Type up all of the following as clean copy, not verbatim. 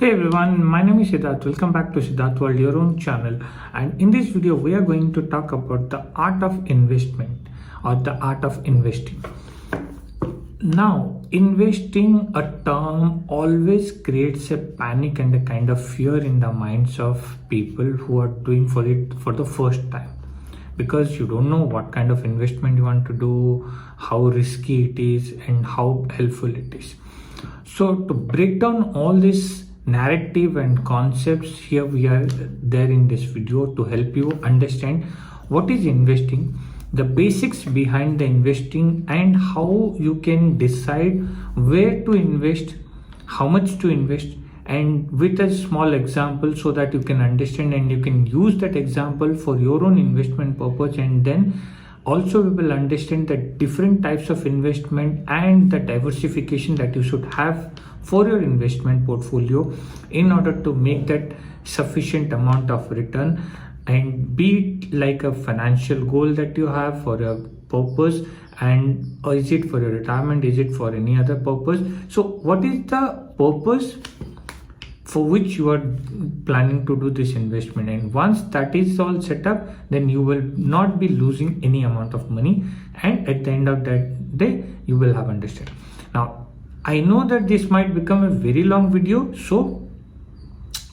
Hey everyone, my name is Siddharth. Welcome back to Sidharthworld, your own channel. And in this video, we are going to talk about the art of investment or the art of investing. Now, investing a term always creates a panic and a kind of fear in the minds of people who are doing for it for the first time, because you don't know what kind of investment you want to do, how risky it is, and how helpful it is. So to break down all this narrative and concepts, here we are there in this video to help you understand what is investing, the basics behind the investing, and how you can decide where to invest, how much to invest, and with a small example so that you can understand and you can use that example for your own investment purpose. And then also we will understand the different types of investment and the diversification that you should have for your investment portfolio in order to make that sufficient amount of return, and be it like a financial goal that you have for a purpose, and or is it for your retirement, is it for any other purpose. So what is the purpose for which you are planning to do this investment? And once that is all set up, then you will not be losing any amount of money, and at the end of that day you will have understood. Now I know that this might become a very long video, so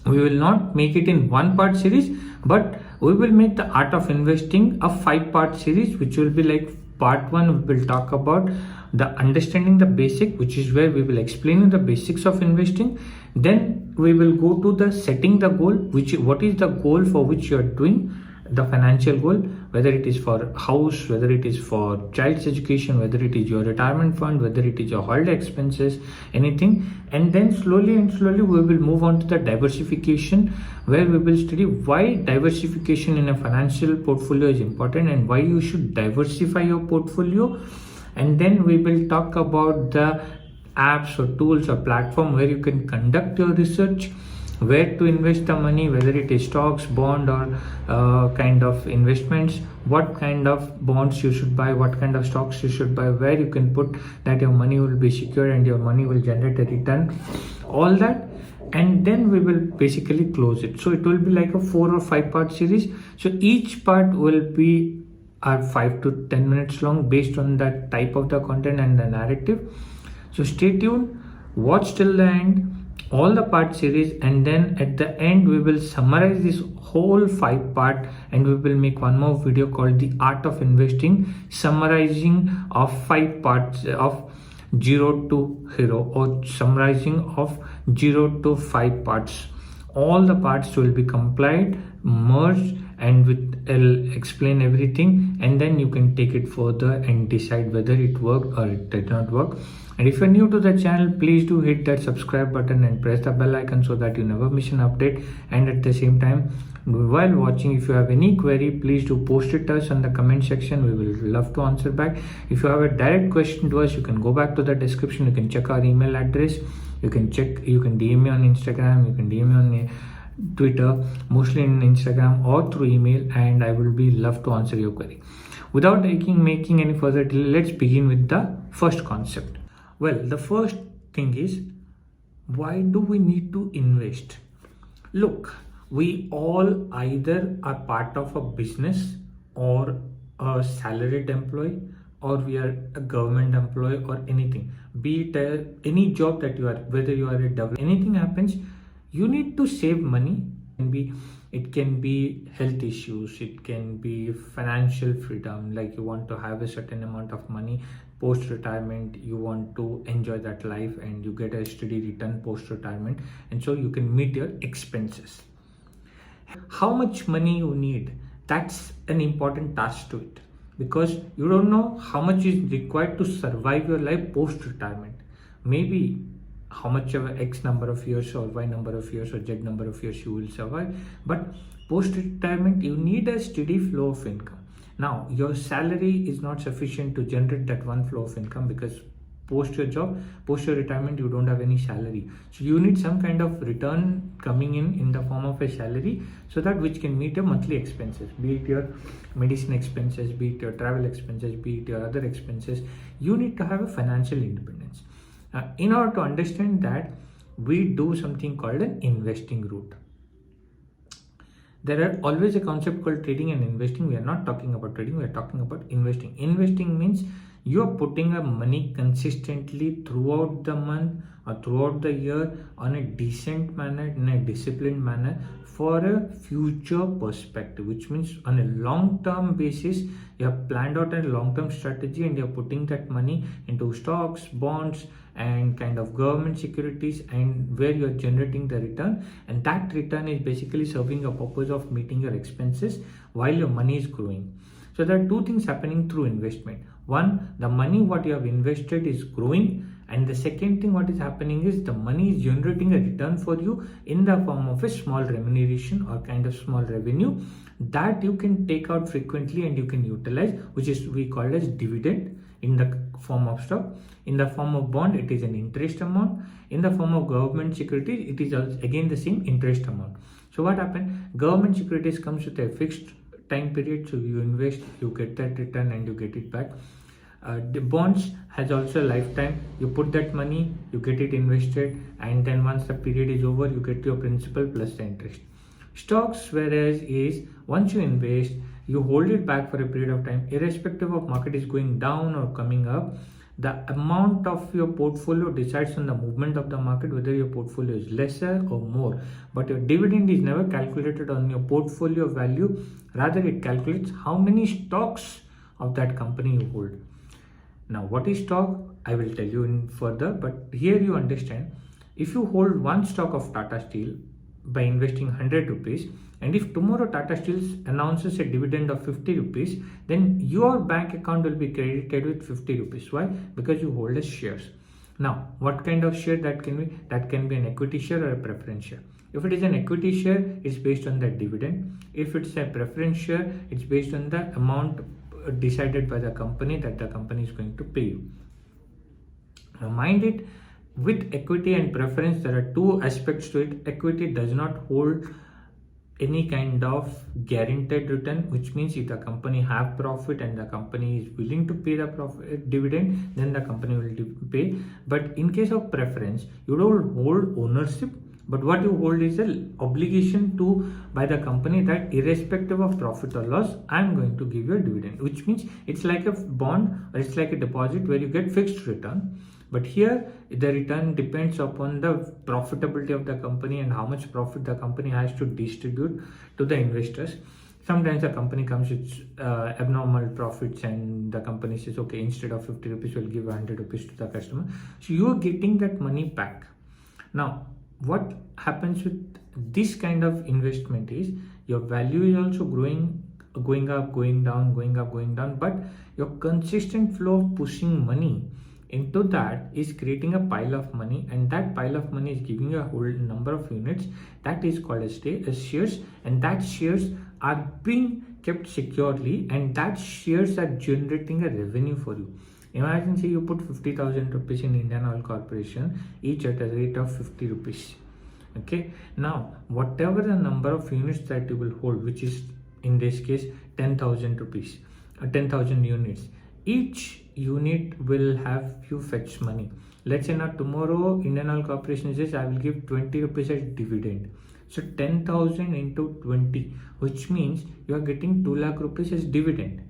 we will not make it in one part series, but we will make the art of investing a 5-part series, which will be like part 1 we will talk about the understanding the basic, which is where we will explain the basics of investing. Then we will go to the setting the goal, what is the goal for which you are doing the financial goal, whether it is for house, whether it is for child's education, whether it is your retirement fund, whether it is your holiday expenses, anything. And then slowly we will move on to the diversification, where we will study why diversification in a financial portfolio is important and why you should diversify your portfolio. And then we will talk about the apps or tools or platform where you can conduct your research, where to invest the money, whether it is stocks, bond, or kind of investments, what kind of bonds you should buy, what kind of stocks you should buy, where you can put that your money will be secure and your money will generate a return, all that. And then we will basically close it. So it will be like a 4 or 5-part series. So each part will be 5 to 10 minutes long based on the type of the content and the narrative. So stay tuned, watch till the end all the part series, and then at the end we will summarize this whole 5-part, and we will make one more video called the art of investing, summarizing of 5 parts of 0 to hero, or summarizing of 0 to 5 parts. All the parts will be compiled, merged, and I'll explain everything, and then you can take it further and decide whether it worked or it did not work. And if you're new to the channel, please do hit that subscribe button and press the bell icon so that you never miss an update. And at the same time, while watching, if you have any query, please do post it to us in the comment section. We will love to answer back. If you have a direct question to us, you can go back to the description. You can check our email address. You can DM me on Instagram. You can DM me on Twitter, mostly in Instagram, or through email, and I will be love to answer your query. Without making any further delay, let's begin with the first concept. Well, the first thing is, why do we need to invest? Look, we all either are part of a business or a salaried employee, or we are a government employee, or anything. Be it any job that you are, whether you are a developer, anything happens, you need to save money. It can be health issues, it can be financial freedom, like you want to have a certain amount of money post retirement, you want to enjoy that life and you get a steady return post retirement, and so you can meet your expenses. How much money you need, that's an important task to it, because you don't know how much is required to survive your life post retirement. Maybe how much of X number of years or Y number of years or Z number of years you will survive, but post retirement you need a steady flow of income. Now your salary is not sufficient to generate that one flow of income, because post your job, post your retirement, you don't have any salary. So you need some kind of return coming in the form of a salary, so that which can meet your monthly expenses, be it your medicine expenses, be it your travel expenses, be it your other expenses. You need to have a financial independence. In order to understand that, we do something called an investing route. There are always a concept called trading and investing. We are not talking about trading, we are talking about investing. Investing means you are putting up money consistently throughout the month or throughout the year on a decent manner, in a disciplined manner, for a future perspective, which means on a long-term basis you have planned out a long-term strategy and you're putting that money into stocks, bonds, and kind of government securities, and where you're generating the return, and that return is basically serving a purpose of meeting your expenses while your money is growing. So there are two things happening through investment. One, the money what you have invested is growing, and the second thing what is happening is the money is generating a return for you in the form of a small remuneration or kind of small revenue that you can take out frequently and you can utilize, which is we call as dividend in the form of stock. In the form of bond, it is an interest amount. In the form of government securities, it is also again the same interest amount. So what happened? Government securities comes with a fixed time period, so you invest, you get that return and you get it back. The bonds has also a lifetime. You put that money, you get it invested, and then once the period is over, you get your principal plus the interest. Stocks, whereas, is once you invest, you hold it back for a period of time, irrespective of market is going down or coming up. The amount of your portfolio decides on the movement of the market, whether your portfolio is lesser or more. But your dividend is never calculated on your portfolio value. Rather, it calculates how many stocks of that company you hold. Now, what is stock? I will tell you in further, but here you understand, if you hold one stock of Tata Steel by investing 100 rupees, and if tomorrow Tata Steel announces a dividend of 50 rupees, then your bank account will be credited with 50 rupees. Why? Because you hold as shares. Now, what kind of share that can be? That can be an equity share or a preference share. If it is an equity share, it's based on the dividend. If it's a preference share, it's based on the amount decided by the company that the company is going to pay you. Now, mind it, with equity and preference, there are two aspects to it. Equity does not hold any kind of guaranteed return, which means if the company have profit and the company is willing to pay the profit dividend, then the company will pay. But in case of preference, you don't hold ownership, but what you hold is an obligation to by the company that irrespective of profit or loss, I am going to give you a dividend, which means it's like a bond or it's like a deposit where you get fixed return. But here the return depends upon the profitability of the company and how much profit the company has to distribute to the investors. Sometimes the company comes with abnormal profits and the company says, okay, instead of 50 rupees, we'll give 100 rupees to the customer. So you are getting that money back. Now, what happens with this kind of investment is your value is also growing, going up, going down, going up, going down, but your consistent flow of pushing money into that is creating a pile of money, and that pile of money is giving you a whole number of units that is called as shares, and that shares are being kept securely, and that shares are generating a revenue for you. Imagine, say you put 50,000 rupees in Indian Oil Corporation, each at a rate of 50 rupees. Okay, now whatever the number of units that you will hold, which is in this case 10,000 rupees, 10,000 units, each unit will have you fetch money. Let's say now tomorrow Indian Oil Corporation says I will give 20 rupees as dividend. So 10,000 into 20, which means you are getting 2 lakh rupees as dividend.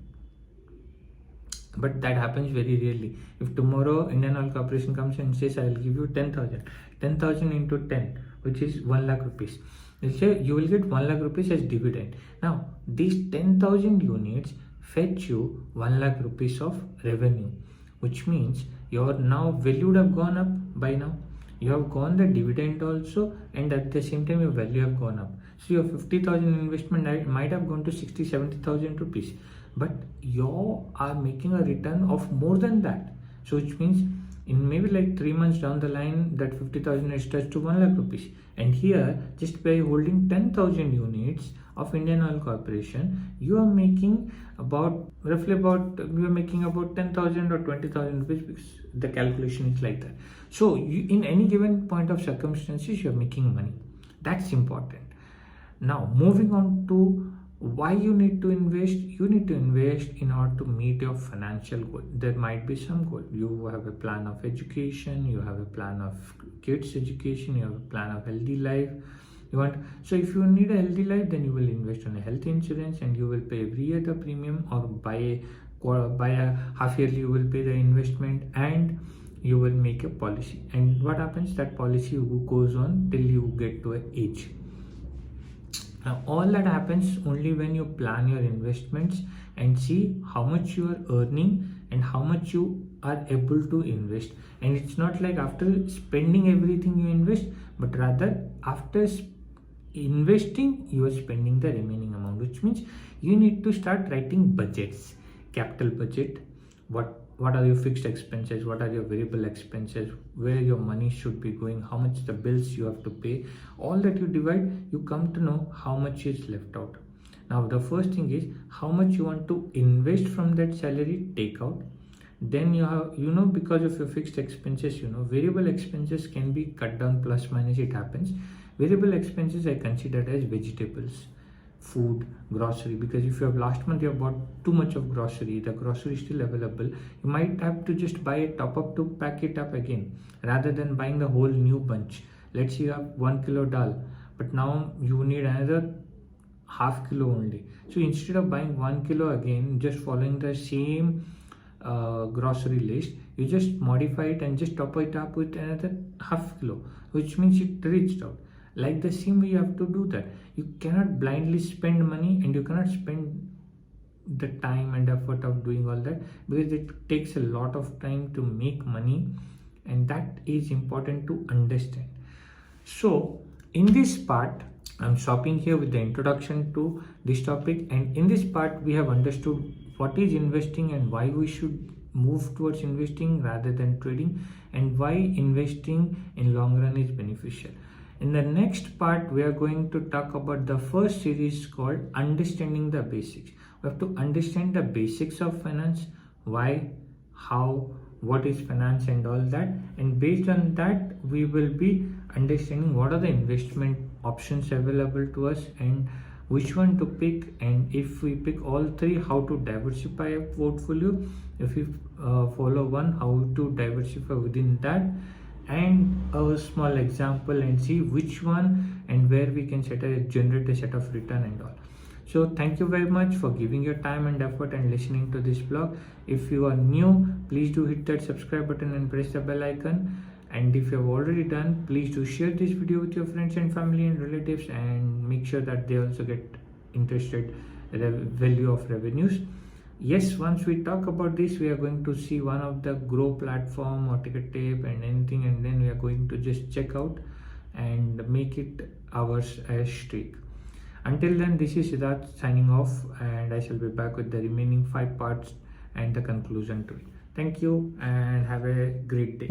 But that happens very rarely. If tomorrow Indian Oil Corporation comes and says I will give you 10,000, 10,000 into 10, which is 1 lakh rupees. Let's say you will get 1 lakh rupees as dividend. Now these 10,000 units fetch you 1 lakh rupees of revenue, which means your now value would have gone up by now. You have gone the dividend also, and at the same time your value have gone up. So your 50,000 investment might have gone to 60-70,000 rupees, but you are making a return of more than that. So which means in maybe like 3 months down the line, that 50,000 is touched to 1 lakh rupees. And here, just by holding 10,000 units of Indian Oil Corporation, you are making about roughly about 10,000 or 20,000 rupees, because the calculation is like that. So you, in any given point of circumstances, you are making money. That's important. Now moving on to Why you need to invest? You need to invest in order to meet your financial goal. There might be some goal. You have a plan of education, you have a plan of kids education, you have a plan of healthy life. You want, so if you need a healthy life, then you will invest on a health insurance and you will pay every year the premium, or by a half yearly you will pay the investment, and you will make a policy. And what happens, that policy goes on till you get to an age. Now all that happens only when you plan your investments and see how much you are earning and how much you are able to invest. And it's not like after spending everything you invest, but rather after investing you are spending the remaining amount, which means you need to start writing budgets, capital budget, what are your fixed expenses, what are your variable expenses, where your money should be going, how much the bills you have to pay. All that you divide, you come to know how much is left out. Now the first thing is how much you want to invest from that salary, take out. Then you have, because of your fixed expenses, variable expenses can be cut down, plus minus, it happens. Variable expenses I considered as vegetables, food, grocery, because if you have last month you have bought too much of grocery, the grocery is still available, you might have to just buy a top up to pack it up again, rather than buying the whole new bunch. Let's say you have 1 kilo dal, but now you need another half kilo only. So instead of buying 1 kilo again, just following the same grocery list, you just modify it and just top it up with another half kilo, which means it reached out. Like the same way you have to do that. You cannot blindly spend money, and you cannot spend the time and effort of doing all that, because it takes a lot of time to make money, and that is important to understand. So in this part, I'm stopping here with the introduction to this topic, and in this part we have understood what is investing and why we should move towards investing rather than trading, and why investing in long run is beneficial. In the next part, we are going to talk about the first series called Understanding the Basics. We have to understand the basics of finance, why, how, what is finance and all that. And based on that, we will be understanding what are the investment options available to us and which one to pick. And if we pick all three, how to diversify a portfolio. If we follow one, how to diversify within that. And a small example, and see which one and where we can generate a set of return and all. So thank you very much for giving your time and effort and listening to this blog. If you are new, please do hit that subscribe button and press the bell icon. And if you have already done, please do share this video with your friends and family and relatives, and make sure that they also get interested in the value of revenues. Yes, once we talk about this, we are going to see one of the grow platform or ticket tape and anything, and then we are going to just check out and make it ours as streak. Until then, this is Siddharth signing off, and I shall be back with the remaining 5 parts and the conclusion to it. Thank you and have a great day.